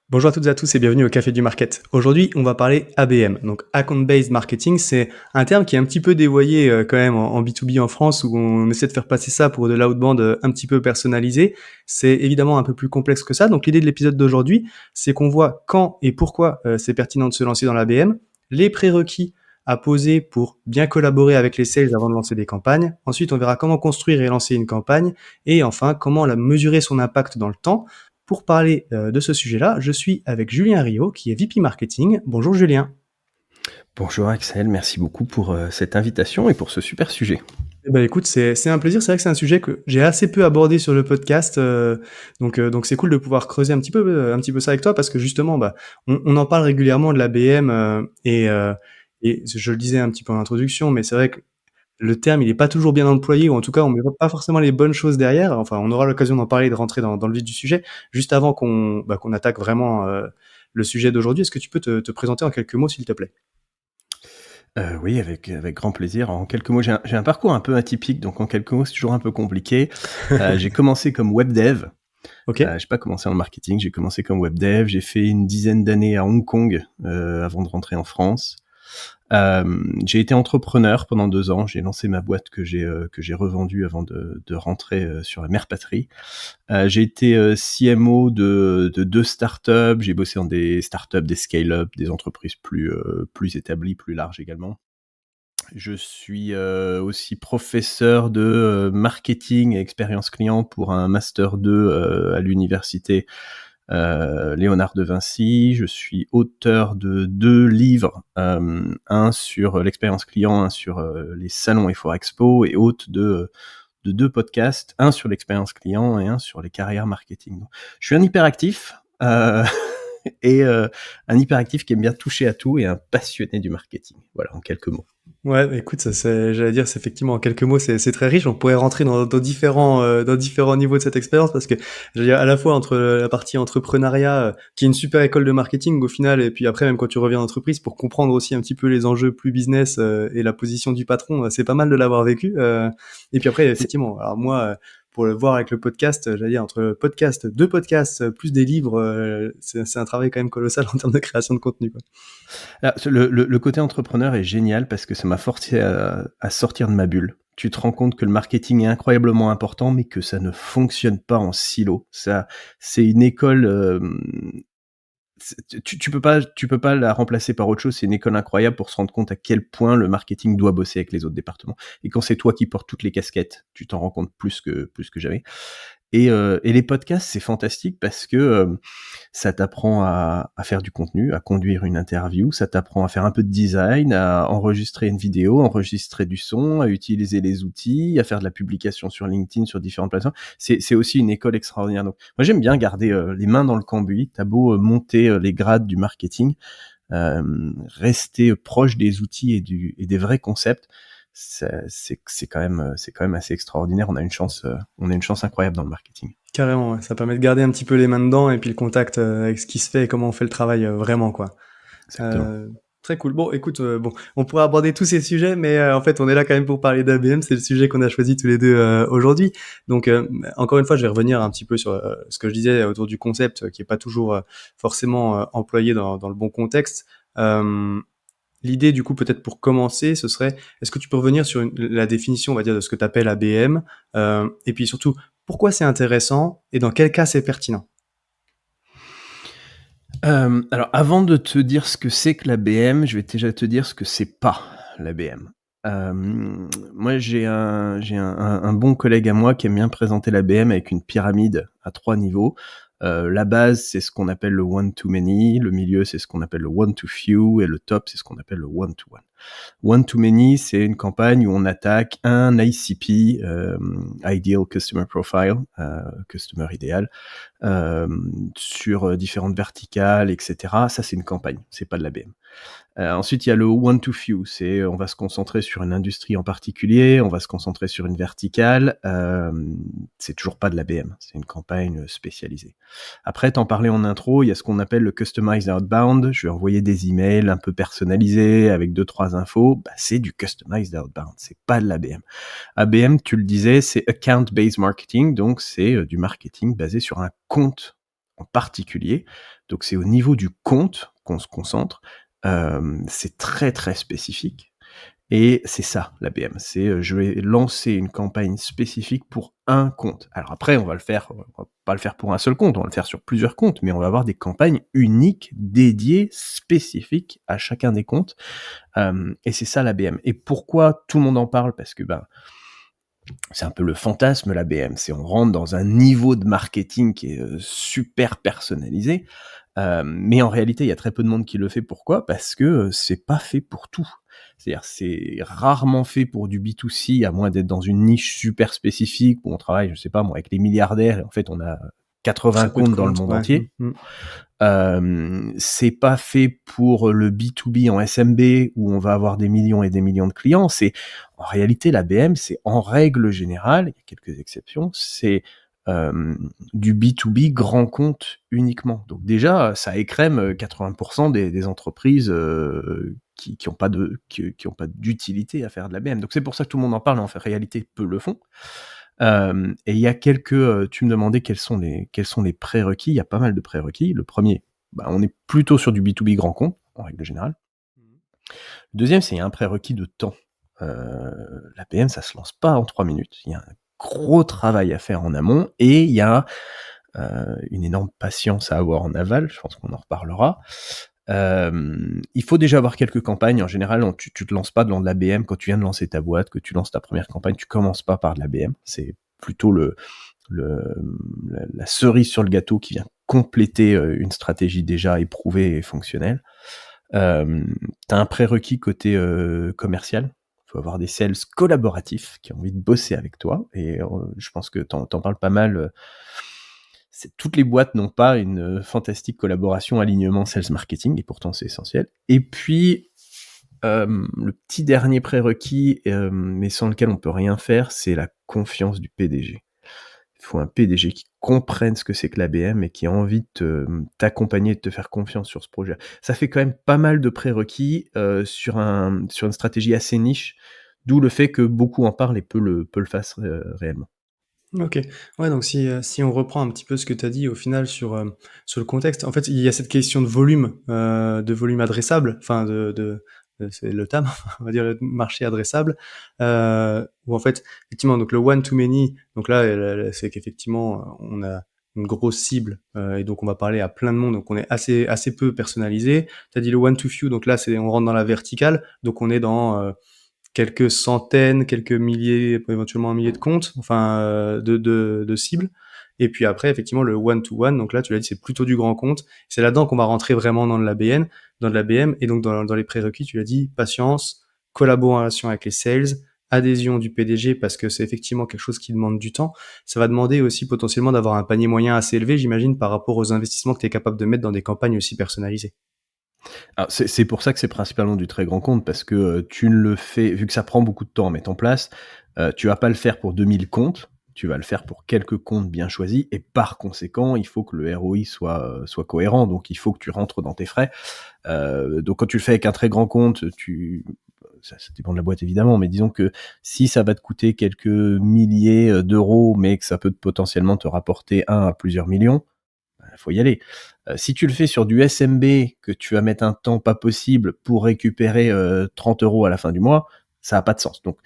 Bonjour à toutes et à tous et bienvenue au Café du Market. Aujourd'hui, on va parler ABM, donc Account Based Marketing. C'est un terme qui est un petit peu dévoyé quand même en B2B en France où on essaie de faire passer ça pour de l'outbound un petit peu personnalisé. C'est évidemment un peu plus complexe que ça. Donc l'idée de l'épisode d'aujourd'hui, c'est qu'on voit quand et pourquoi c'est pertinent de se lancer dans l'ABM, les prérequis à poser pour bien collaborer avec les sales avant de lancer des campagnes. Ensuite, on verra comment construire et lancer une campagne et enfin comment la mesurer son impact dans le temps. Pour parler de ce sujet-là, je suis avec Julien Rio, qui est VP Marketing. Bonjour Julien. Bonjour Axel, merci beaucoup pour cette invitation et pour ce super sujet. Eh ben, écoute, c'est un plaisir. C'est vrai que c'est un sujet que j'ai assez peu abordé sur le podcast, donc c'est cool de pouvoir creuser un petit peu ça avec toi parce que justement, bah, on en parle régulièrement de l'ABM et je le disais un petit peu en introduction, mais c'est vrai que le terme, il est pas toujours bien employé ou en tout cas, on met pas forcément les bonnes choses derrière. Enfin, on aura l'occasion d'en parler et de rentrer dans le vif du sujet. Juste avant qu'on attaque vraiment le sujet d'aujourd'hui, est-ce que tu peux te présenter en quelques mots, s'il te plaît? Oui, avec grand plaisir. En quelques mots, j'ai un parcours un peu atypique, donc en quelques mots, c'est toujours un peu compliqué. J'ai commencé comme web dev. OK. J'ai pas commencé en marketing, j'ai commencé comme web dev. J'ai fait une dizaine d'années à Hong Kong avant de rentrer en France. J'ai été entrepreneur pendant 2 ans. J'ai lancé ma boîte que j'ai revendue avant de rentrer sur la mère patrie. J'ai été CMO de 2 startups. J'ai bossé dans des startups, des scale-up, des entreprises plus établies, plus larges également. Je suis aussi professeur de marketing et expérience client pour un master 2 à l'université Léonard de Vinci. Je suis auteur de 2 livres, un sur l'expérience client, un sur les salons et foires expo, et hôte de 2 podcasts, un sur l'expérience client et un sur les carrières marketing. Donc, je suis un hyperactif et un hyperactif qui aime bien toucher à tout et un passionné du marketing. Voilà, en quelques mots. Ouais, bah, écoute, ça j'allais dire, c'est effectivement en quelques mots, c'est très riche. On pourrait rentrer dans différents niveaux de cette expérience parce que je veux dire à la fois entre la partie entrepreneuriat, qui est une super école de marketing au final, et puis après même quand tu reviens en entreprise pour comprendre aussi un petit peu les enjeux plus business et la position du patron, c'est pas mal de l'avoir vécu. Et puis après C'est effectivement, alors moi pour le voir avec le podcast, j'allais dire entre podcast, deux podcasts plus des livres, c'est un travail quand même colossal en termes de création de contenu, quoi. Ah, le côté entrepreneur est génial parce que ça m'a forcé à sortir de ma bulle. Tu te rends compte que le marketing est incroyablement important, mais que ça ne fonctionne pas en silo. Ça, c'est une école. Tu peux pas la remplacer par autre chose. C'est une école incroyable pour se rendre compte à quel point le marketing doit bosser avec les autres départements. Et quand c'est toi qui portes toutes les casquettes, tu t'en rends compte plus que jamais. Et les podcasts, c'est fantastique parce que ça t'apprend à faire du contenu, à conduire une interview, ça t'apprend à faire un peu de design, à enregistrer une vidéo, enregistrer du son, à utiliser les outils, à faire de la publication sur LinkedIn, sur différentes plateformes. C'est aussi une école extraordinaire. Donc, moi, j'aime bien garder les mains dans le cambouis. T'as beau monter les grades du marketing, rester proche des outils et des vrais concepts. C'est quand même assez extraordinaire. On a une chance incroyable dans le marketing. Carrément, ouais. Ça permet de garder un petit peu les mains dedans et puis le contact avec ce qui se fait et comment on fait le travail vraiment, quoi. Exactement. Euh, Très cool. Bon, écoute, bon, on pourrait aborder tous ces sujets, mais en fait, on est là quand même pour parler d'ABM. C'est le sujet qu'on a choisi tous les deux aujourd'hui. Donc, encore une fois, je vais revenir un petit peu sur ce que je disais autour du concept, qui est pas toujours forcément employé dans le bon contexte. Euh, L'idée, du coup, peut-être pour commencer, ce serait, est-ce que tu peux revenir sur la définition, on va dire, de ce que tu appelles ABM, et puis surtout, pourquoi c'est intéressant et dans quel cas c'est pertinent? Alors avant de te dire ce que c'est que l'ABM, je vais déjà te dire ce que c'est pas l'ABM. Moi j'ai un bon collègue à moi qui aime bien présenter l'ABM avec une pyramide à 3 niveaux. La base, c'est ce qu'on appelle le one to many, le milieu, c'est ce qu'on appelle le one to few et le top, c'est ce qu'on appelle le one to one. One to many, c'est une campagne où on attaque un ICP, Ideal Customer Profile, customer idéal, euh, sur différentes verticales, etc. Ça, c'est une campagne, c'est pas de l'ABM. Ensuite, il y a le one to few, c'est on va se concentrer sur une industrie en particulier, on va se concentrer sur une verticale. C'est toujours pas de l'ABM, c'est une campagne spécialisée. Après, t'en parlais en intro, il y a ce qu'on appelle le customized outbound. Je vais envoyer des emails un peu personnalisés avec 2-3 infos. Bah, c'est du customized outbound, c'est pas de l'ABM. ABM, tu le disais, c'est account-based marketing, donc c'est du marketing basé sur un compte en particulier. Donc c'est au niveau du compte qu'on se concentre. C'est très, très spécifique. Et c'est ça, l'ABM. C'est, je vais lancer une campagne spécifique pour un compte. Alors après, on va pas le faire pour un seul compte, on va le faire sur plusieurs comptes, mais on va avoir des campagnes uniques, dédiées, spécifiques à chacun des comptes. Et c'est ça l'ABM. Et pourquoi tout le monde en parle? Parce que c'est un peu le fantasme, l'ABM. C'est on rentre dans un niveau de marketing qui est super personnalisé. Mais en réalité, il y a très peu de monde qui le fait. Pourquoi? Parce que c'est pas fait pour tout. C'est-à-dire, c'est rarement fait pour du B2C, à moins d'être dans une niche super spécifique où on travaille, je sais pas moi, avec les milliardaires et en fait on a 80 Très peu de comptes dans le comptes, monde ouais. entier. C'est pas fait pour le B2B en SMB où on va avoir des millions et des millions de clients. C'est en réalité l'ABM, c'est en règle générale, il y a quelques exceptions, c'est du B2B grand compte uniquement. Donc déjà, ça écrème 80% des entreprises qui ont pas d'utilité à faire de l'ABM. Donc c'est pour ça que tout le monde en parle, mais en fait, réalité, peu le font. Et il y a tu me demandais quels sont les prérequis. Il y a pas mal de prérequis. Le premier, on est plutôt sur du B2B grand compte, en règle générale. Le deuxième, c'est un prérequis de temps. L'ABM, ça se lance pas en 3 minutes. Il y a un gros travail à faire en amont et il y a une énorme patience à avoir en aval. Je pense qu'on en reparlera. Il faut déjà avoir quelques campagnes. En général, tu te lances pas dans de l'ABM quand tu viens de lancer ta boîte, que tu lances ta première campagne, tu commences pas par de l'ABM. C'est plutôt la cerise sur le gâteau qui vient compléter une stratégie déjà éprouvée et fonctionnelle. T'as un prérequis côté commercial. Il faut avoir des sales collaboratifs qui ont envie de bosser avec toi. Et je pense que t'en parles pas mal. Toutes les boîtes n'ont pas une fantastique collaboration, alignement sales marketing, et pourtant c'est essentiel. Et puis, le petit dernier prérequis, mais sans lequel on peut rien faire, c'est la confiance du PDG. Il faut un PDG qui comprenne ce que c'est que l'ABM et qui a envie de t'accompagner, de te faire confiance sur ce projet. Ça fait quand même pas mal de prérequis sur une stratégie assez niche, d'où le fait que beaucoup en parlent et peu le fassent réellement. OK. Ouais, donc si on reprend un petit peu ce que tu as dit au final sur le contexte, en fait, il y a cette question de volume adressable, enfin c'est le terme, on va dire le marché adressable, où en fait, effectivement, donc le one to many, donc là, c'est qu'effectivement, on a une grosse cible, et donc on va parler à plein de monde, donc on est assez peu personnalisé. Tu as dit le one to few, donc là, on rentre dans la verticale, donc on est dans quelques centaines, quelques milliers, éventuellement un millier de comptes, enfin de cibles. Et puis après, effectivement, le one-to-one, donc là, tu l'as dit, c'est plutôt du grand compte. C'est là-dedans qu'on va rentrer vraiment dans de l'ABN, dans de l'ABM, et donc dans les prérequis, tu l'as dit, patience, collaboration avec les sales, adhésion du PDG, parce que c'est effectivement quelque chose qui demande du temps. Ça va demander aussi potentiellement d'avoir un panier moyen assez élevé, j'imagine, par rapport aux investissements que tu es capable de mettre dans des campagnes aussi personnalisées. Alors c'est pour ça que c'est principalement du très grand compte parce que, tu ne le fais vu que ça prend beaucoup de temps à mettre en place, tu vas pas le faire pour 2000 comptes, tu vas le faire pour quelques comptes bien choisis et par conséquent, il faut que le ROI soit cohérent, donc il faut que tu rentres dans tes frais. Donc quand tu le fais avec un très grand compte, ça dépend de la boîte évidemment, mais disons que si ça va te coûter quelques milliers, d'euros, mais que ça peut potentiellement te rapporter 1 à plusieurs millions, faut y aller. Si tu le fais sur du SMB, que tu vas mettre un temps pas possible pour récupérer 30 euros à la fin du mois, ça n'a pas de sens. Donc,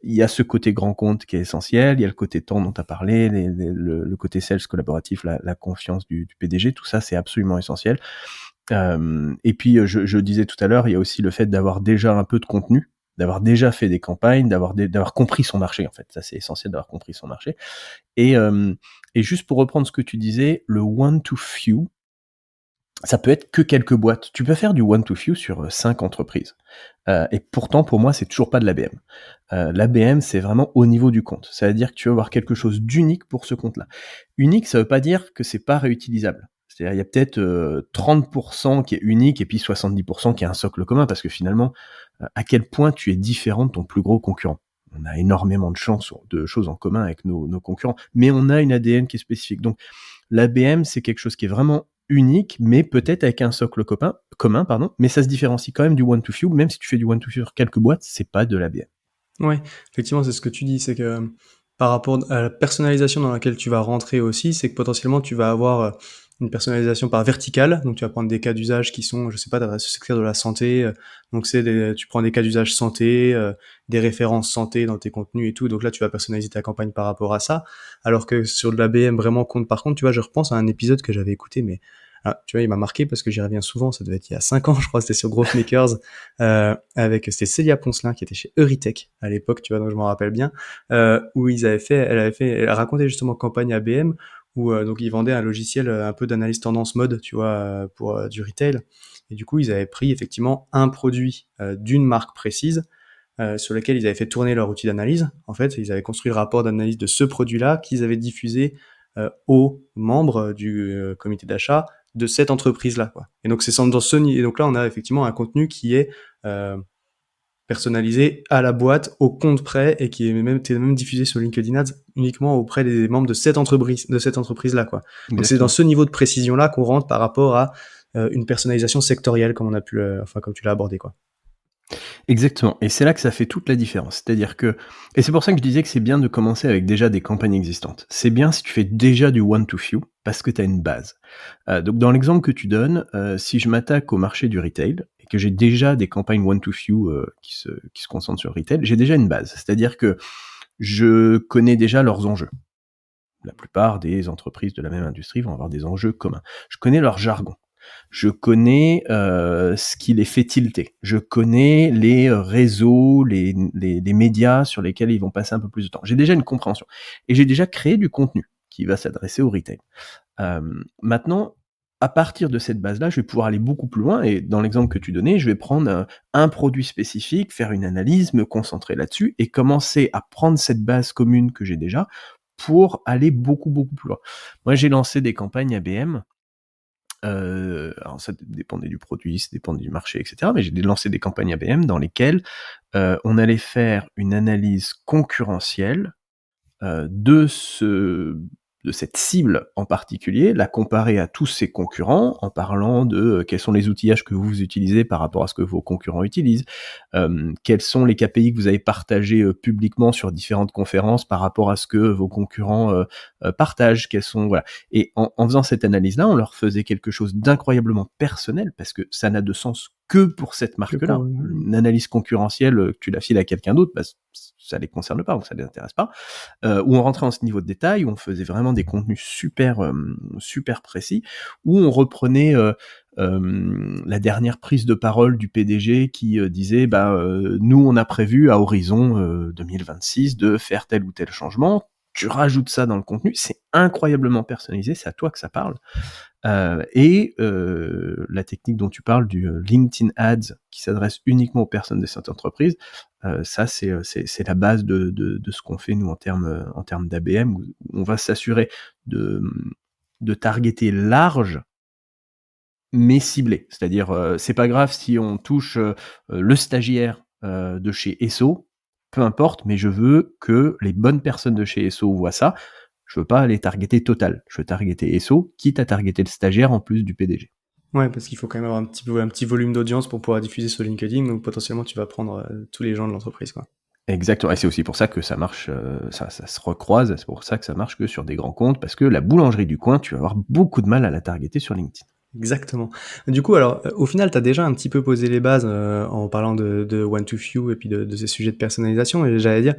il y a ce côté grand compte qui est essentiel, il y a le côté temps dont tu as parlé, le côté sales collaboratif, la confiance du PDG, tout ça, c'est absolument essentiel. Et puis, je disais tout à l'heure, il y a aussi le fait d'avoir déjà un peu de contenu, d'avoir déjà fait des campagnes, d'avoir compris son marché, en fait. Ça, c'est essentiel d'avoir compris son marché. Et, et juste pour reprendre ce que tu disais, le one to few, ça peut être que quelques boîtes. Tu peux faire du one to few sur 5 entreprises. Et pourtant, pour moi, c'est toujours pas de l'ABM. L'ABM, c'est vraiment au niveau du compte. Ça veut dire que tu vas avoir quelque chose d'unique pour ce compte-là. Unique, ça veut pas dire que c'est pas réutilisable. C'est-à-dire, il y a peut-être 30% qui est unique et puis 70% qui est un socle commun parce que finalement, à quel point tu es différent de ton plus gros concurrent. On a énormément de choses en commun avec nos concurrents, mais on a une ADN qui est spécifique. Donc, l'ABM, c'est quelque chose qui est vraiment unique, mais peut-être avec un socle commun, mais ça se différencie quand même du one to few. Même si tu fais du one to few sur quelques boîtes, c'est pas de l'ABM. Ouais, effectivement, c'est ce que tu dis, c'est que par rapport à la personnalisation dans laquelle tu vas rentrer aussi, c'est que potentiellement tu vas avoir une personnalisation par verticale. Donc, tu vas prendre des cas d'usage qui sont, je sais pas, dans le secteur de la santé. Donc, tu prends des cas d'usage santé, des références santé dans tes contenus et tout. Donc là, tu vas personnaliser ta campagne par rapport à ça. Alors que sur de l'ABM vraiment compte par contre, tu vois, je repense à un épisode que j'avais écouté, mais tu vois, il m'a marqué parce que j'y reviens souvent. Ça devait être il y a 5 ans, je crois. C'était sur Growth Makers, c'était Célia Poncelin qui était chez Euritech à l'époque, tu vois, donc je m'en rappelle bien, où elle racontait justement campagne ABM où donc ils vendaient un logiciel un peu d'analyse tendance mode, tu vois, pour du retail. Et du coup, ils avaient pris effectivement un produit d'une marque précise sur lequel ils avaient fait tourner leur outil d'analyse. En fait, ils avaient construit le rapport d'analyse de ce produit-là qu'ils avaient diffusé aux membres du comité d'achat de cette entreprise-là, quoi. Et donc et donc là, on a effectivement un contenu qui est euh, personnalisé à la boîte, au compte près, et qui est même diffusé sur LinkedIn Ads uniquement auprès des membres de cette entreprise-là, quoi. Donc c'est dans Exactement. ce niveau de précision-là qu'on rentre par rapport à une personnalisation sectorielle, comme comme tu l'as abordé, quoi. Exactement, et c'est là que ça fait toute la différence. C'est-à-dire que et c'est pour ça que je disais que c'est bien de commencer avec déjà des campagnes existantes. C'est bien si tu fais déjà du one to few, parce que tu as une base. Donc dans l'exemple que tu donnes, si je m'attaque au marché du retail et que j'ai déjà des campagnes one to few, qui se concentrent sur le retail, j'ai déjà une base. C'est-à-dire que je connais déjà leurs enjeux. La plupart des entreprises de la même industrie vont avoir des enjeux communs. Je connais leur jargon. Je connais ce qui les fait tilter. Je connais les réseaux, les médias sur lesquels ils vont passer un peu plus de temps. J'ai déjà une compréhension. Et j'ai déjà créé du contenu qui va s'adresser au retail. Maintenant, à partir de cette base-là, je vais pouvoir aller beaucoup plus loin. Et dans l'exemple que tu donnais, je vais prendre un produit spécifique, faire une analyse, me concentrer là-dessus et commencer à prendre cette base commune que j'ai déjà pour aller beaucoup, beaucoup plus loin. Moi, j'ai lancé des campagnes ABM. Alors ça dépendait du produit, ça dépendait du marché, etc. Mais j'ai lancé des campagnes ABM dans lesquelles on allait faire une analyse concurrentielle de cette cible en particulier, la comparer à tous ses concurrents en parlant de quels sont les outillages que vous utilisez par rapport à ce que vos concurrents utilisent, quels sont les KPI que vous avez partagés publiquement sur différentes conférences par rapport à ce que vos concurrents partagent, quels sont, voilà. Et en faisant cette analyse-là, on leur faisait quelque chose d'incroyablement personnel parce que ça n'a de sens que pour cette marque-là. Une analyse concurrentielle, que tu la files à quelqu'un d'autre, bah, ça les concerne pas ou ça les intéresse pas. Où on rentrait en ce niveau de détail, où on faisait vraiment des contenus super précis, où on reprenait la dernière prise de parole du PDG qui disait nous on a prévu à horizon 2026 de faire tel ou tel changement. Tu rajoutes ça dans le contenu, c'est incroyablement personnalisé, c'est à toi que ça parle. La technique dont tu parles du LinkedIn Ads qui s'adresse uniquement aux personnes de cette entreprise, ça c'est la base de ce qu'on fait nous en termes d'ABM, où on va s'assurer de targeter large mais ciblé. C'est-à-dire c'est pas grave si on touche le stagiaire de chez Esso, peu importe, mais je veux que les bonnes personnes de chez Esso voient ça. Je veux pas aller targeter Total, je veux targeter Esso, quitte à targeter le stagiaire en plus du PDG. Ouais, parce qu'il faut quand même avoir un petit volume d'audience pour pouvoir diffuser sur LinkedIn, donc potentiellement tu vas prendre tous les gens de l'entreprise, quoi. Exactement, et c'est aussi pour ça que ça marche, ça se recroise, c'est pour ça que ça marche que sur des grands comptes, parce que la boulangerie du coin, tu vas avoir beaucoup de mal à la targeter sur LinkedIn. Exactement. Du coup, alors, au final, tu as déjà un petit peu posé les bases en parlant de One to Few et puis de ces sujets de personnalisation. Et j'allais dire,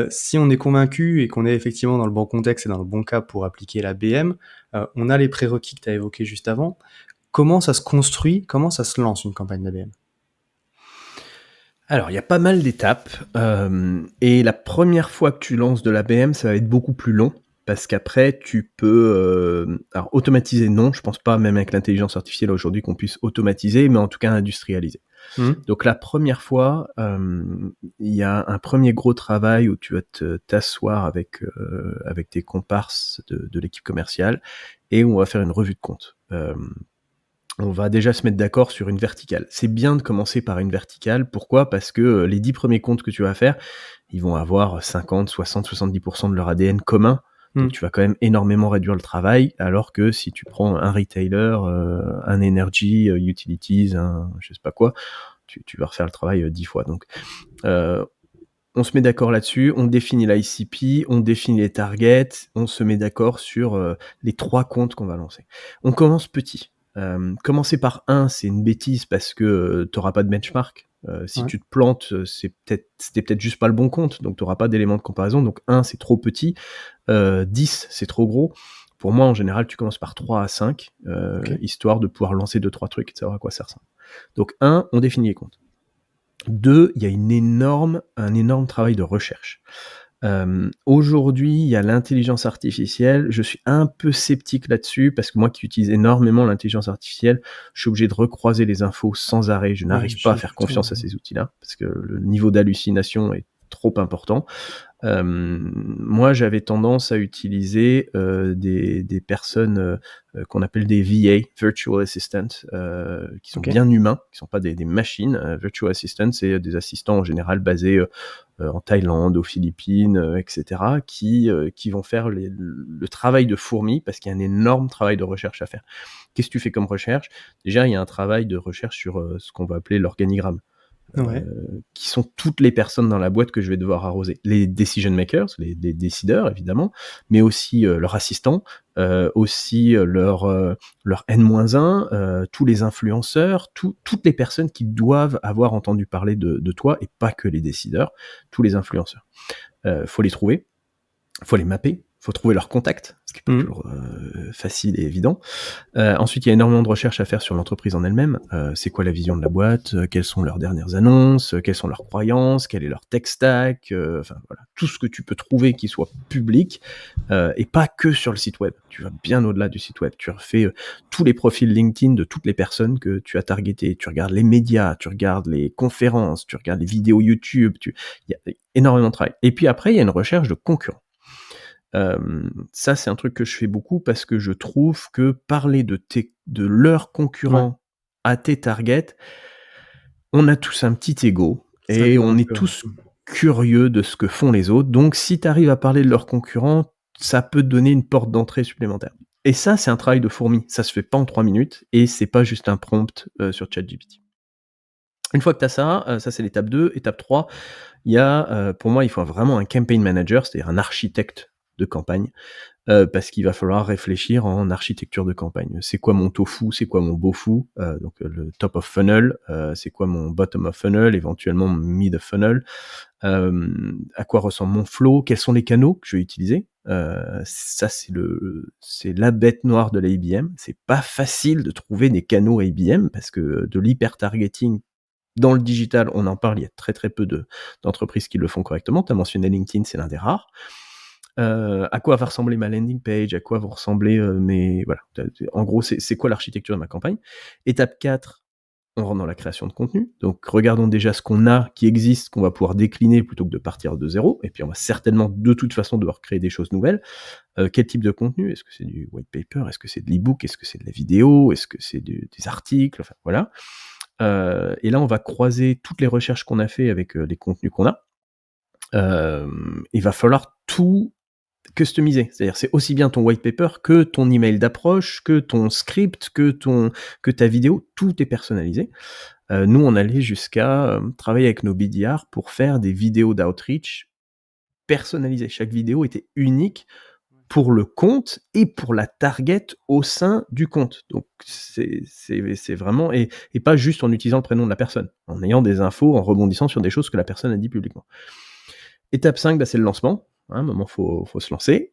si on est convaincu et qu'on est effectivement dans le bon contexte et dans le bon cas pour appliquer la BM, on a les prérequis que tu as évoqués juste avant. Comment ça se construit, comment ça se lance une campagne d'ABM? Alors, il y a pas mal d'étapes, et la première fois que tu lances de l'ABM, ça va être beaucoup plus long, parce qu'après tu peux, alors automatiser non, je pense pas même avec l'intelligence artificielle aujourd'hui qu'on puisse automatiser, mais en tout cas industrialiser. Donc la première fois, il y a un premier gros travail où tu vas t'asseoir avec tes comparses de l'équipe commerciale et où on va faire une revue de compte. On va déjà se mettre d'accord sur une verticale. C'est bien de commencer par une verticale. Pourquoi ? Parce que les 10 premiers comptes que tu vas faire, ils vont avoir 50, 60, 70% de leur ADN commun. Donc tu vas quand même énormément réduire le travail, alors que si tu prends un retailer, un energy, utilities, un je sais pas quoi, tu vas refaire le travail 10 fois. Donc On se met d'accord là-dessus, on définit l'ICP, on définit les targets, on se met d'accord sur les 3 comptes qu'on va lancer. On commence petit. Commencer par 1, c'est une bêtise parce que tu auras pas de benchmark. Si Ouais. tu te plantes, c'était peut-être juste pas le bon compte, donc tu auras pas d'élément de comparaison. Donc 1, c'est trop petit. 10, c'est trop gros. Pour moi, en général, tu commences par 3 à 5, OK. histoire de pouvoir lancer 2-3 trucs et de savoir à quoi ça ressemble. Donc 1, on définit les comptes. 2, il y a un énorme travail de recherche. Aujourd'hui, il y a l'intelligence artificielle. Je suis un peu sceptique là-dessus parce que moi qui utilise énormément l'intelligence artificielle, je suis obligé de recroiser les infos sans arrêt. Je Ouais, n'arrive pas à chiffre faire et tout, confiance à ces outils-là parce que le niveau d'hallucination est trop important. Moi, j'avais tendance à utiliser des personnes qu'on appelle des VA, Virtual Assistants, qui sont OK. bien humains, qui sont pas des machines. Virtual Assistants, c'est des assistants en général basés en Thaïlande, aux Philippines, etc., qui vont faire le travail de fourmi parce qu'il y a un énorme travail de recherche à faire. Qu'est-ce que tu fais comme recherche? Déjà, il y a un travail de recherche sur ce qu'on va appeler l'organigramme. Ouais. Qui sont toutes les personnes dans la boîte que je vais devoir arroser. Les decision makers, les décideurs évidemment, mais aussi leurs assistants, aussi leur N-1, tous les influenceurs, toutes les personnes qui doivent avoir entendu parler de toi, et pas que les décideurs, tous les influenceurs. Faut les trouver, faut les mapper, faut trouver leurs contacts, ce qui n'est pas Mmh. toujours facile et évident. Ensuite, il y a énormément de recherches à faire sur l'entreprise en elle-même. C'est quoi la vision de la boîte? Quelles sont leurs dernières annonces? Quelles sont leurs croyances? Quel est leur tech stack? Enfin voilà, tout ce que tu peux trouver qui soit public et pas que sur le site web. Tu vas bien au-delà du site web. Tu refais tous les profils LinkedIn de toutes les personnes que tu as targetées. Tu regardes les médias, tu regardes les conférences, tu regardes les vidéos YouTube. Il y a énormément de travail. Et puis après, il y a une recherche de concurrents. Ça, c'est un truc que je fais beaucoup parce que je trouve que parler de leurs Ouais. concurrents à tes targets, on a tous un petit ego Ça et vient on un est peu, ouais. tous curieux de ce que font les autres. Donc, si tu arrives à parler de leurs concurrents, ça peut te donner une porte d'entrée supplémentaire. Et ça, c'est un travail de fourmi. Ça se fait pas en 3 minutes et c'est pas juste un prompt sur ChatGPT. Une fois que tu as ça c'est l'étape 2. Étape 3, il y a, pour moi, il faut vraiment un campaign manager, c'est-à-dire un architecte de campagne. Parce qu'il va falloir réfléchir en architecture de campagne. C'est quoi mon tofu? C'est quoi mon bofu? Donc le top of funnel, c'est quoi mon bottom of funnel, éventuellement mon mid of funnel? À quoi ressemble mon flow? Quels sont les canaux que je vais utiliser? Ça c'est la bête noire de la IBM. C'est pas facile de trouver des canaux IBM parce que de l'hyper targeting dans le digital, on en parle, il y a très, très peu d'entreprises qui le font correctement. Tu as mentionné LinkedIn, c'est l'un des rares. À quoi va ressembler ma landing page? À quoi vont ressembler, mes voilà, en gros, c'est quoi l'architecture de ma campagne? Étape 4, on rentre dans la création de contenu. Donc regardons déjà ce qu'on a, qui existe, qu'on va pouvoir décliner plutôt que de partir de zéro. Et puis on va certainement, de toute façon, devoir créer des choses nouvelles. Quel type de contenu? Est-ce que c'est du white paper? Est-ce que c'est de l'e-book? Est-ce que c'est de la vidéo? Est-ce que c'est des articles? Enfin voilà. Et là, on va croiser toutes les recherches qu'on a fait avec, les contenus qu'on a. Il va falloir tout customiser. C'est-à-dire, c'est aussi bien ton white paper que ton email d'approche, que ton script, que ta vidéo, tout est personnalisé. Nous, on allait jusqu'à travailler avec nos BDR pour faire des vidéos d'outreach personnalisées. Chaque vidéo était unique pour le compte et pour la target au sein du compte. Donc c'est vraiment et pas juste en utilisant le prénom de la personne, en ayant des infos, en rebondissant sur des choses que la personne a dit publiquement. Étape 5, bah, c'est le lancement. À un moment, faut se lancer.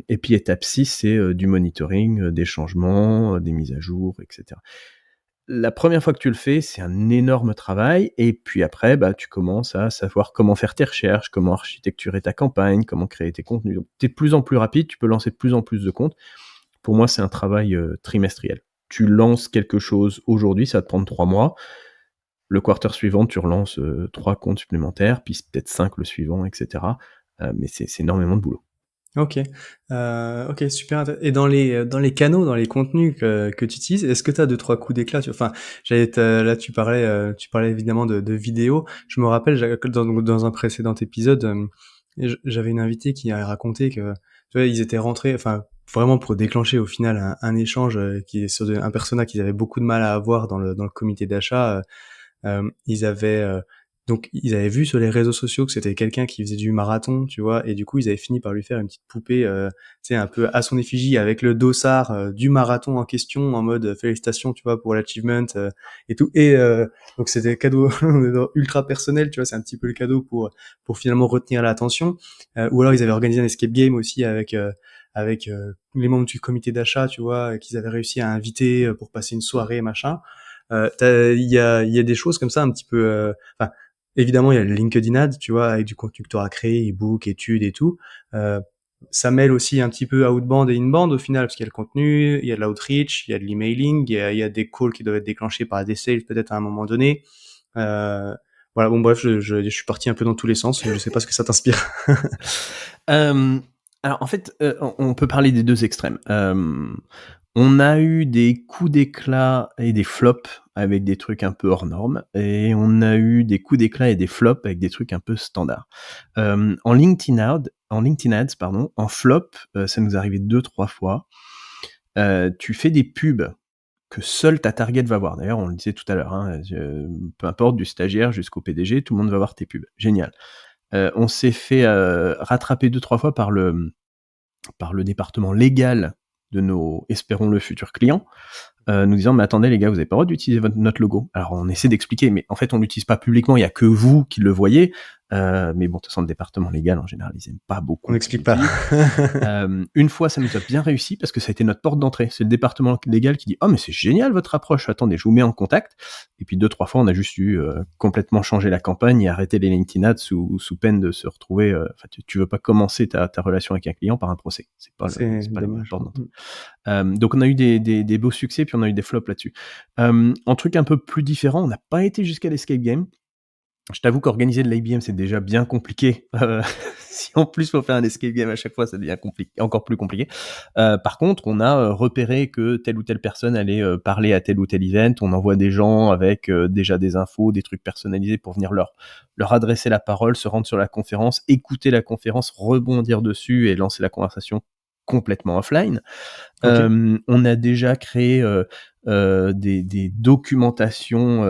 Et puis étape 6, c'est du monitoring, des changements, des mises à jour, etc. La première fois que tu le fais, c'est un énorme travail. Et puis après, bah, tu commences à savoir comment faire tes recherches, comment architecturer ta campagne, comment créer tes contenus. Donc, tu es de plus en plus rapide, tu peux lancer de plus en plus de comptes. Pour moi, c'est un travail trimestriel. Tu lances quelque chose aujourd'hui, ça va te prendre 3 mois. Le quarter suivant, tu relances 3 comptes supplémentaires, puis peut-être 5 le suivant, etc. Mais c'est énormément de boulot. OK. OK, super et dans les canaux, dans les contenus que tu utilises, est-ce que tu as 2-3 coups d'éclat? Enfin, j'allais te là, tu parlais évidemment de vidéos. Je me rappelle, que dans un précédent épisode, j'avais une invitée qui a raconté que, tu vois, ils étaient rentrés enfin, vraiment pour déclencher au final un échange, qui est sur un persona qu'ils avaient beaucoup de mal à avoir dans le comité d'achat, ils avaient, Donc ils avaient vu sur les réseaux sociaux que c'était quelqu'un qui faisait du marathon, tu vois, et du coup ils avaient fini par lui faire une petite poupée, tu sais, un peu à son effigie avec le dossard du marathon en question, en mode félicitations, tu vois, pour l'achievement et tout. Et donc c'était cadeau ultra personnel, tu vois, c'est un petit peu le cadeau pour finalement retenir l'attention. Ou alors ils avaient organisé un escape game aussi avec les membres du comité d'achat, tu vois, qu'ils avaient réussi à inviter pour passer une soirée, machin. Il y a des choses comme ça un petit peu. Enfin, évidemment, il y a le LinkedIn Ads, tu vois, avec du contenu que tu auras créé, e-book, études et tout. Euh, Ça mêle aussi un petit peu outbound et inbound au final, parce qu'il y a le contenu, il y a de l'outreach, il y a de l'emailing, il y a des calls qui doivent être déclenchés par des sales peut-être à un moment donné. Euh, voilà, bon bref, je suis parti un peu dans tous les sens, je sais pas ce que ça t'inspire. Euh, alors en fait, on peut parler des deux extrêmes. On a eu des coups d'éclat et des flops avec des trucs un peu hors normes, et on a eu des coups d'éclat et des flops avec des trucs un peu standards. En LinkedIn Ads, pardon, en flop, ça nous est arrivé 2-3 fois. Tu fais des pubs que seul ta target va voir. D'ailleurs, on le disait tout à l'heure, hein, peu importe, du stagiaire jusqu'au PDG, tout le monde va voir tes pubs. Génial. On s'est fait rattraper 2-3 fois par le département légal de nos, espérons-le, futurs clients, nous disant mais attendez les gars, vous avez pas le droit d'utiliser notre logo. Alors on essaie d'expliquer, mais en fait on l'utilise pas publiquement, il y a que vous qui le voyez. Mais bon, de toute façon le département légal en général ils aiment pas On beaucoup qu'on n'explique pas. l'utilise. Une fois ça nous a bien réussi parce que ça a été notre porte d'entrée. C'est le département légal qui dit oh mais c'est génial votre approche, attendez je vous mets en contact. Et puis 2-3 fois on a juste eu complètement changer la campagne et arrêter les LinkedIn Ads sous peine de se retrouver. Enfin tu veux pas commencer ta relation avec un client par un procès. C'est pas C'est la bonne dommage. porte d'entrée. Donc on a eu des beaux succès, puis on a eu des flops là-dessus. En truc un peu plus différent, on n'a pas été jusqu'à l'escape game. Je t'avoue qu'organiser de l'IBM, c'est déjà bien compliqué. Si en plus faut faire un escape game à chaque fois, ça devient encore plus compliqué. Par contre, on a repéré que telle ou telle personne allait parler à tel ou tel event. On envoie des gens avec déjà des infos, des trucs personnalisés pour venir leur adresser la parole, se rendre sur la conférence, écouter la conférence, rebondir dessus et lancer la conversation complètement offline. Ok. On a déjà créé des documentations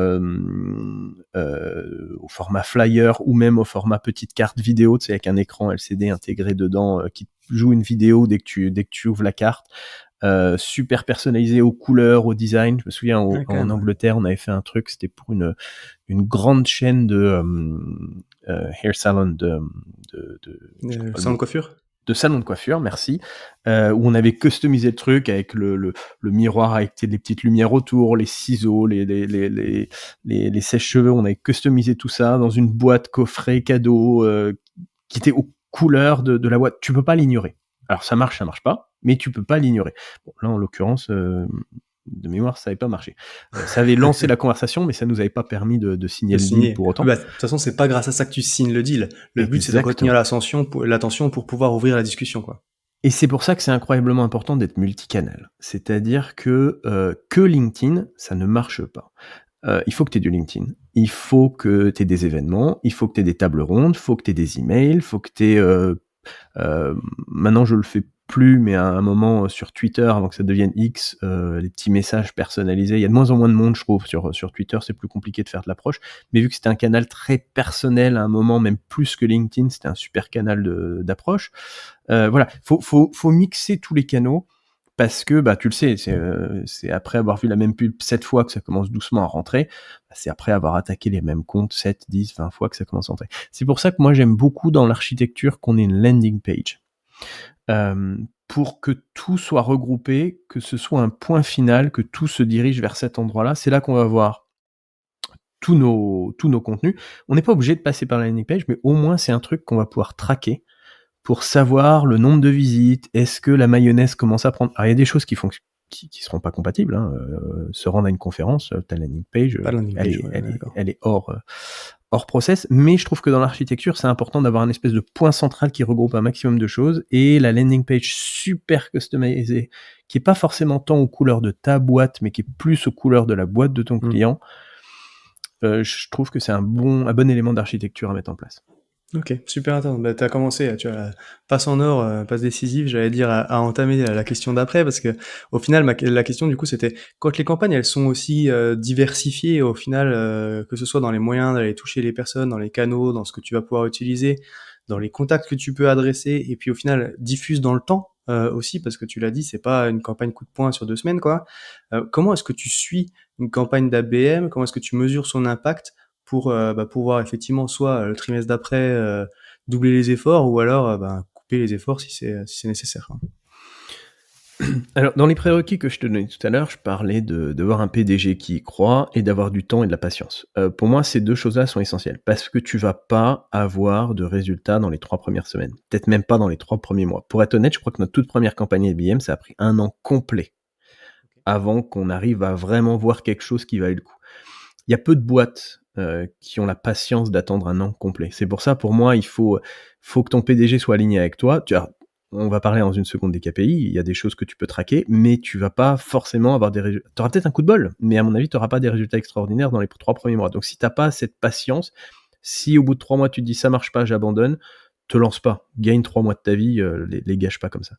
au format flyer ou même au format petite carte vidéo, tu sais, avec un écran LCD intégré dedans qui joue une vidéo dès que tu ouvres la carte. Super personnalisé aux couleurs, au design. Je me souviens Ah, quand en même. Angleterre, on avait fait un truc, c'était pour une grande chaîne de hair salon je trouve pas le Salon de mot, coiffure. de salon de coiffure, merci, où on avait customisé le truc avec le miroir avec les petites lumières autour, les ciseaux, les sèche-cheveux. On avait customisé tout ça dans une boîte coffret cadeau qui était aux couleurs de la boîte. Tu peux pas l'ignorer. Alors ça marche pas, mais tu peux pas l'ignorer. Bon, là en l'occurrence, de mémoire, ça avait pas marché. Ça avait lancé la conversation, mais ça nous avait pas permis de signer De le deal signer. pour autant. Bah, de toute façon, c'est pas grâce à ça que tu signes le deal. Le but, c'est de retenir Exactement. l'attention pour pouvoir ouvrir la discussion, quoi. Et c'est pour ça que c'est incroyablement important d'être multicanal. C'est-à-dire que LinkedIn, ça ne marche pas. Il faut que tu aies du LinkedIn. Il faut que tu aies des événements, il faut que tu aies des tables rondes, il faut que tu aies des emails, il faut que tu aies... maintenant, je le fais plus, mais à un moment sur Twitter, avant que ça devienne X, les petits messages personnalisés. Il y a de moins en moins de monde, je trouve, sur Twitter. C'est plus compliqué de faire de l'approche. Mais vu que c'était un canal très personnel, à un moment, même plus que LinkedIn, c'était un super canal d'approche. Voilà, faut mixer tous les canaux. Parce que, bah, tu le sais, c'est après avoir vu la même pub 7 fois que ça commence doucement à rentrer. C'est après avoir attaqué les mêmes comptes 7, 10, 20 fois que ça commence à rentrer. C'est pour ça que moi, j'aime beaucoup dans l'architecture qu'on ait une landing page. Pour que tout soit regroupé, que ce soit un point final, que tout se dirige vers cet endroit-là. C'est là qu'on va voir tous nos contenus. On n'est pas obligé de passer par la landing page, mais au moins, c'est un truc qu'on va pouvoir traquer pour savoir le nombre de visites, est-ce que la mayonnaise commence à prendre. Alors il y a des choses qui seront pas compatibles, hein. Se rendre à une conférence, ta landing page, Pas de landing page, ouais, d'accord. elle est hors process, mais je trouve que dans l'architecture, c'est important d'avoir un espèce de point central qui regroupe un maximum de choses, et la landing page super customisée, qui est pas forcément tant aux couleurs de ta boîte, mais qui est plus aux couleurs de la boîte de ton client, je trouve que c'est un bon élément d'architecture à mettre en place. OK, super intéressant. Bah, tu as commencé, tu vois, la passe en or, passe décisive, j'allais dire à entamer la question d'après parce qu'au final la question du coup c'était quand les campagnes elles sont aussi, diversifiées au final, que ce soit dans les moyens d'aller toucher les personnes, dans les canaux, dans ce que tu vas pouvoir utiliser, dans les contacts que tu peux adresser et puis au final diffuse dans le temps, aussi parce que tu l'as dit, c'est pas une campagne coup de poing sur 2 semaines quoi. Comment est-ce que tu suis une campagne d'ABM? Comment est-ce que tu mesures son impact? Pour, pouvoir effectivement soit, le trimestre d'après, doubler les efforts ou alors, couper les efforts si c'est nécessaire, quoi. Alors, dans les prérequis que je te donnais tout à l'heure, je parlais d'avoir un PDG qui y croit et d'avoir du temps et de la patience. Pour moi, ces 2 choses-là sont essentielles parce que tu vas pas avoir de résultats dans les 3 premières semaines, peut-être même pas dans les 3 premiers mois. Pour être honnête, je crois que notre toute première campagne IBM, ça a pris 1 an complet avant qu'on arrive à vraiment voir quelque chose qui valait le coup. Il y a peu de boîtes, qui ont la patience d'attendre 1 an complet. C'est pour ça, pour moi, il faut que ton PDG soit aligné avec toi. On va parler dans une seconde des KPI, il y a des choses que tu peux traquer, mais tu vas pas forcément avoir des résultats. Tu auras peut-être un coup de bol, mais à mon avis, tu auras pas des résultats extraordinaires dans les 3 premiers mois. Donc si tu as pas cette patience, si au bout de 3 mois, tu te dis: «Ça marche pas, j'abandonne», te lance pas. Gagne 3 mois de ta vie, les gâche pas comme ça.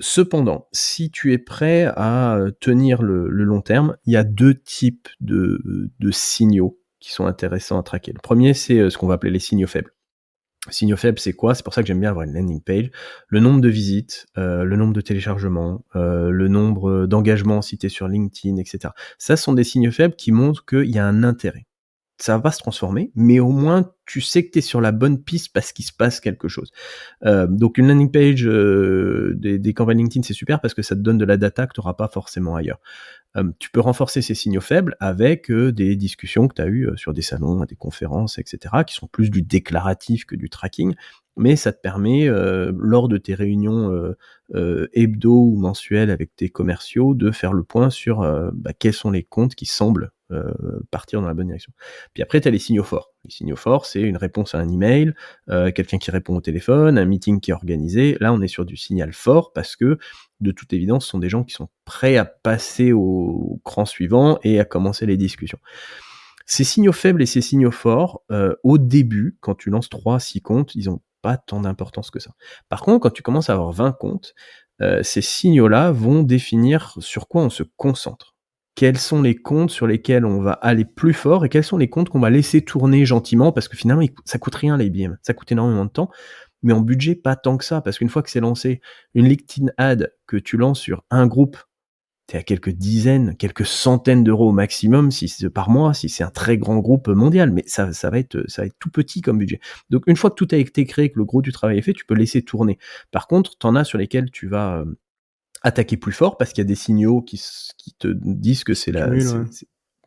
Cependant, si tu es prêt à, tenir le long terme, il y a 2 types de signaux qui sont intéressants à traquer. Le premier, c'est, ce qu'on va appeler les signaux faibles. Signaux faibles, c'est quoi? C'est pour ça que j'aime bien avoir une landing page. Le nombre de visites, le nombre de téléchargements, le nombre, d'engagements si tu es sur LinkedIn et cetera. Ça, ce sont des signaux faibles qui montrent qu'il y a un intérêt. Ça va pas se transformer, mais au moins tu sais que tu es sur la bonne piste parce qu'il se passe quelque chose. Donc une landing page, des campagnes LinkedIn, c'est super parce que ça te donne de la data que tu auras pas forcément ailleurs. Tu peux renforcer ces signaux faibles avec, des discussions que tu as eues, sur des salons, à des conférences et cetera, qui sont plus du déclaratif que du tracking. Mais ça te permet, lors de tes réunions, hebdo ou mensuelles avec tes commerciaux, de faire le point sur, quels sont les comptes qui semblent, partir dans la bonne direction. Puis après, tu as les signaux forts. Les signaux forts, c'est une réponse à un email, quelqu'un qui répond au téléphone, un meeting qui est organisé. Là, on est sur du signal fort parce que, de toute évidence, ce sont des gens qui sont prêts à passer au cran suivant et à commencer les discussions. Ces signaux faibles et ces signaux forts, au début, quand tu lances 3-6 comptes, ils ont pas tant d'importance que ça. Par contre, quand tu commences à avoir 20 comptes, ces signaux-là vont définir sur quoi on se concentre. Quels sont les comptes sur lesquels on va aller plus fort et quels sont les comptes qu'on va laisser tourner gentiment parce que finalement, ça coûte rien les l'IBM. Ça coûte énormément de temps, mais en budget, pas tant que ça parce qu'une fois que c'est lancé, une LinkedIn ad que tu lances sur un groupe, tu es à quelques dizaines, quelques centaines d'euros au maximum si c'est par mois, si c'est un très grand groupe mondial, mais ça va être tout petit comme budget. Donc une fois que tout a été créé, que le gros du travail est fait, tu peux laisser tourner. Par contre, tu en as sur lesquels tu vas, attaquer plus fort parce qu'il y a des signaux qui te disent que c'est la Cumul,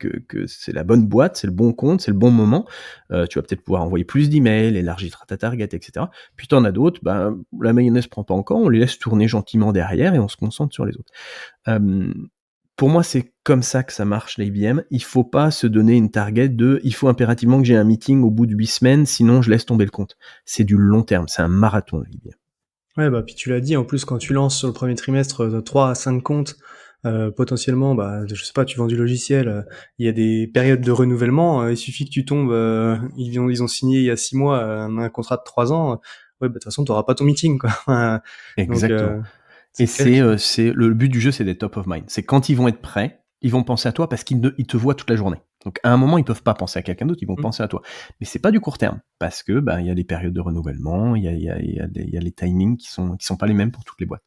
ouais. que c'est la bonne boîte, c'est le bon compte, c'est le bon moment. Tu vas peut-être pouvoir envoyer plus d'emails, élargir ta target et cetera. Puis tu en as d'autres, la mayonnaise prend pas encore, on les laisse tourner gentiment derrière et on se concentre sur les autres. Pour moi, c'est comme ça que ça marche l'IBM. Il faut pas se donner une target de: «Il faut impérativement que j'ai un meeting au bout de 8 semaines, sinon je laisse tomber le compte». C'est du long terme, c'est un marathon l'IBM. Ouais, puis tu l'as dit, en plus, quand tu lances sur le premier trimestre, 3 à 5 comptes, potentiellement, je sais pas, tu vends du logiciel, il y a des périodes de renouvellement, il suffit que tu tombes, ils ont signé il y a 6 mois, un contrat de 3 ans, ouais, de toute façon, tu auras pas ton meeting, quoi. Enfin, donc Exactement. Et c'est clair qu'il c'est le but du jeu, c'est d'être top of mind. C'est quand ils vont être prêts, ils vont penser à toi parce ils te voient toute la journée. Donc à un moment, ils peuvent pas penser à quelqu'un d'autre, ils vont mmh. penser à toi. Mais c'est pas du court terme parce que, il y a des périodes de renouvellement, il y a les timings qui sont pas les mêmes pour toutes les boîtes.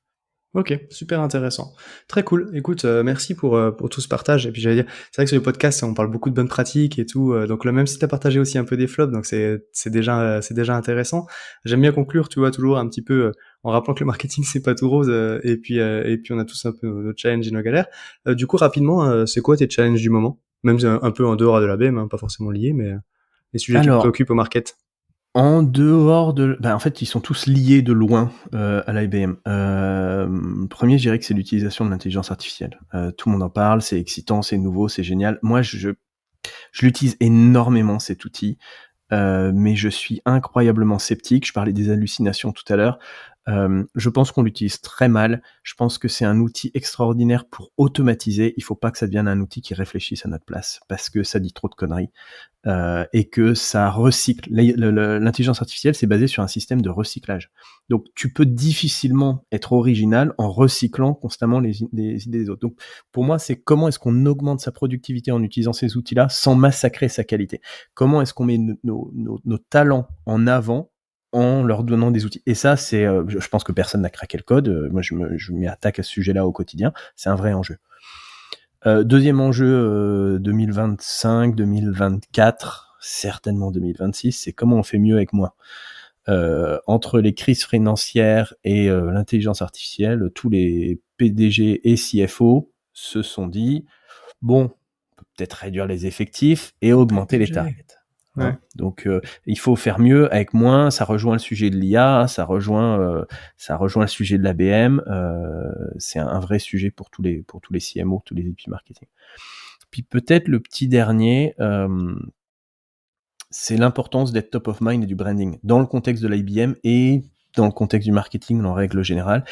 OK, super intéressant. Très cool. Écoute, merci pour tout ce partage et puis j'allais dire, c'est vrai que sur le podcast, on parle beaucoup de bonnes pratiques et tout, donc là, même si tu as partagé aussi un peu des flops, donc c'est déjà intéressant. J'aime bien conclure, tu vois, toujours un petit peu, en rappelant que le marketing, c'est pas tout rose, et puis on a tous un peu nos challenges et nos galères. Du coup, rapidement, c'est quoi tes challenges du moment? Même un peu en dehors de la BM, hein, pas forcément liés, mais les sujets qui te Alors, préoccupent au market? en dehors de en fait, ils sont tous liés de loin, à l'IBM. 1er, je dirais que c'est l'utilisation de l'intelligence artificielle. Tout le monde en parle, c'est excitant, c'est nouveau, c'est génial. Moi, je l'utilise énormément cet outil, mais je suis incroyablement sceptique. Je parlais des hallucinations tout à l'heure. Je pense qu'on l'utilise très mal. Je pense que c'est un outil extraordinaire pour automatiser. Il faut pas que ça devienne un outil qui réfléchisse à notre place, parce que ça dit trop de conneries. Et que ça recycle. L'intelligence artificielle, c'est basé sur un système de recyclage. Donc, tu peux difficilement être original en recyclant constamment les idées des autres. Donc, pour moi, c'est comment est-ce qu'on augmente sa productivité en utilisant ces outils-là sans massacrer sa qualité. Comment est-ce qu'on met nos talents en avant en leur donnant des outils. Et ça, c'est, je pense que personne n'a craqué le code. Moi, je m'y attaque à ce sujet-là au quotidien. C'est un vrai enjeu. Deuxième enjeu, 2025, 2024, certainement 2026, c'est comment on fait mieux avec moins. Entre les crises financières et l'intelligence artificielle, tous les PDG et CFO se sont dit, bon, on peut peut-être réduire les effectifs et augmenter les targets. Ouais. Donc il faut faire mieux avec moins. Ça rejoint le sujet de l'IA, ça rejoint le sujet de l'ABM. C'est un vrai sujet pour tous les CMO, tous les équipes marketing. Puis peut-être le petit dernier, c'est l'importance d'être top of mind et du branding dans le contexte de l'IBM et dans le contexte du marketing en règle générale.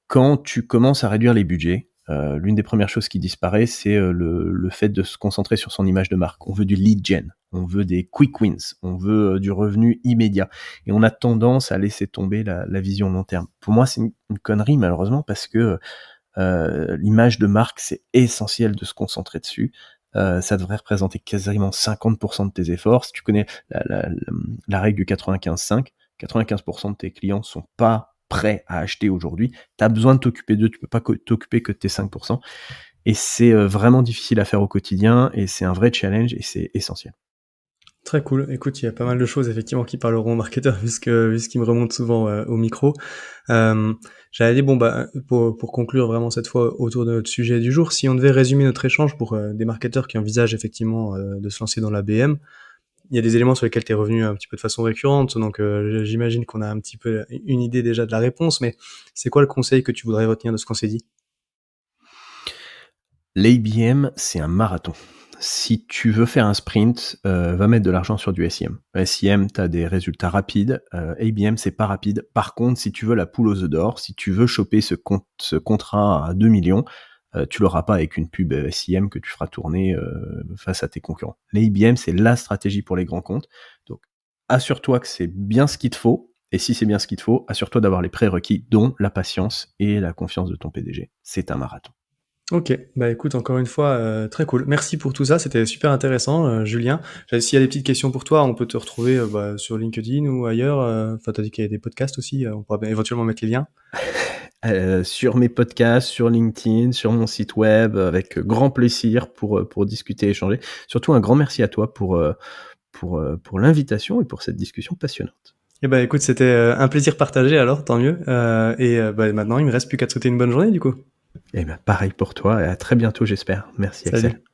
Quand tu commences à réduire les budgets, l'une des premières choses qui disparaît, c'est le fait de se concentrer sur son image de marque. On veut du lead gen, on veut des quick wins, on veut du revenu immédiat. Et on a tendance à laisser tomber la vision long terme. Pour moi, c'est une connerie, malheureusement, parce que l'image de marque, c'est essentiel de se concentrer dessus. Ça devrait représenter quasiment 50% de tes efforts. Si tu connais la règle du 95-5, 95% de tes clients sont pas prêts à acheter aujourd'hui. Tu as besoin de t'occuper d'eux, tu peux pas t'occuper que de tes 5%. Et c'est vraiment difficile à faire au quotidien, et c'est un vrai challenge, et c'est essentiel. Très cool. Écoute, il y a pas mal de choses effectivement qui parleront aux marketeurs vu ce qui me remonte souvent au micro. J'allais dire, bon, bah, pour conclure vraiment cette fois autour de notre sujet du jour, si on devait résumer notre échange pour des marketeurs qui envisagent effectivement de se lancer dans la BM, il y a des éléments sur lesquels tu es revenu un petit peu de façon récurrente, donc j'imagine qu'on a un petit peu une idée déjà de la réponse, mais c'est quoi le conseil que tu voudrais retenir de ce qu'on s'est dit? L'ABM, c'est un marathon. Si tu veux faire un sprint, va mettre de l'argent sur du SEM. SEM, tu as des résultats rapides. ABM, c'est pas rapide. Par contre, si tu veux la poule aux œufs d'or, si tu veux choper ce contrat à 2 millions, tu l'auras pas avec une pub SEM que tu feras tourner face à tes concurrents. L'ABM, c'est la stratégie pour les grands comptes. Donc, assure-toi que c'est bien ce qu'il te faut. Et si c'est bien ce qu'il te faut, assure-toi d'avoir les prérequis, dont la patience et la confiance de ton PDG. C'est un marathon. Ok, bah écoute, encore une fois, très cool. Merci pour tout ça, c'était super intéressant, Julien. S'il y a des petites questions pour toi, on peut te retrouver bah, sur LinkedIn ou ailleurs. Enfin, t'as dit qu'il y a des podcasts aussi, on pourra éventuellement mettre les liens. Sur mes podcasts, sur LinkedIn, sur mon site web, avec grand plaisir pour discuter, échanger. Surtout un grand merci à toi pour l'invitation et pour cette discussion passionnante. Eh ben écoute, c'était un plaisir partagé alors, tant mieux. Bah, maintenant, il me reste plus qu'à te souhaiter une bonne journée du coup. Et bien, pareil pour toi, et à très bientôt, j'espère. Merci, Axel. Salut.